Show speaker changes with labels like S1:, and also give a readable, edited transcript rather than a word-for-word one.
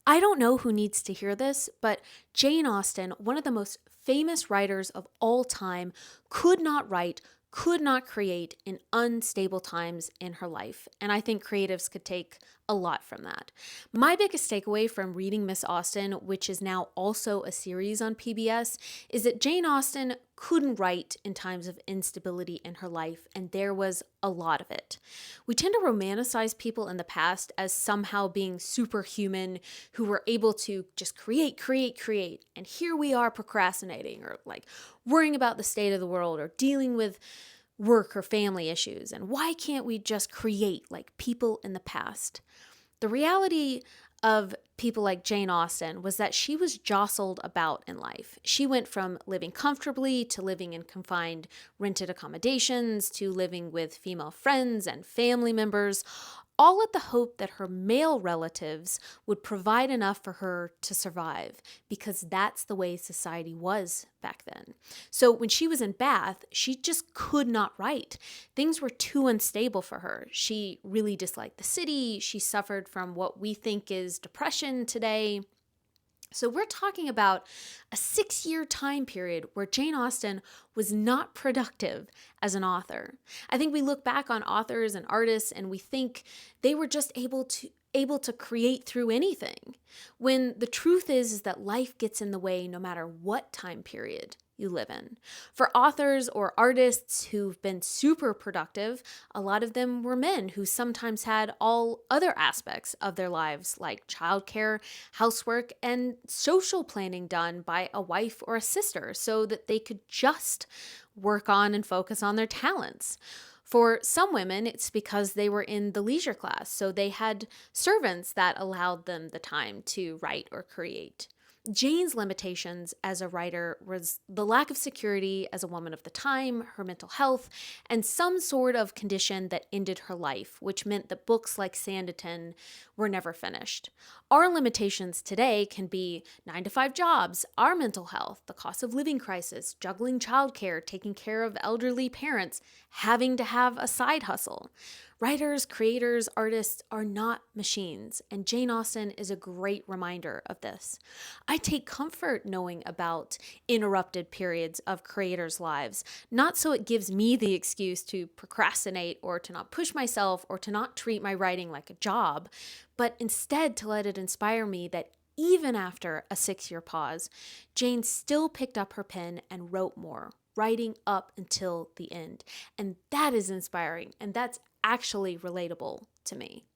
S1: I don't know who needs to hear this, but Jane Austen, one of the most famous writers of all time, could not write, could not create in unstable times in her life. And I think creatives could take a lot from that. My biggest takeaway from reading Miss Austen, which is now also a series on PBS, is that Jane Austen couldn't write in times of instability in her life, and there was a lot of it. We tend to romanticize people in the past as somehow being superhuman who were able to just create, create, create. And here we are procrastinating or like worrying about the state of the world or dealing with work or family issues. And why can't we just create like people in the past? The reality of people like Jane Austen was that she was jostled about in life. She went from living comfortably to living in confined rented accommodations to living with female friends and family members, all at the hope that her male relatives would provide enough for her to survive, because that's the way society was back then. So when she was in Bath, she just could not write. Things were too unstable for her. She really disliked the city. She suffered from what we think is depression today. So we're talking about a 6-year time period where Jane Austen was not productive as an author. I think we look back on authors and artists and we think they were just able to create through anything, when the truth is that life gets in the way no matter what time period you live in. For authors or artists who've been super productive, a lot of them were men who sometimes had all other aspects of their lives, like childcare, housework, and social planning done by a wife or a sister so that they could just work on and focus on their talents. For some women, it's because they were in the leisure class, so they had servants that allowed them the time to write or create. Jane's limitations as a writer was the lack of security as a woman of the time, her mental health, and some sort of condition that ended her life, which meant that books like Sanditon were never finished. Our limitations today can be 9 to 5 jobs, our mental health, the cost of living crisis, juggling childcare, taking care of elderly parents, having to have a side hustle. Writers, creators, artists are not machines, and Jane Austen is a great reminder of this. I take comfort knowing about interrupted periods of creators' lives, not so it gives me the excuse to procrastinate or to not push myself or to not treat my writing like a job, but instead to let it inspire me that even after a 6-year pause, Jane still picked up her pen and wrote more, writing up until the end. And that is inspiring, and that's actually relatable to me.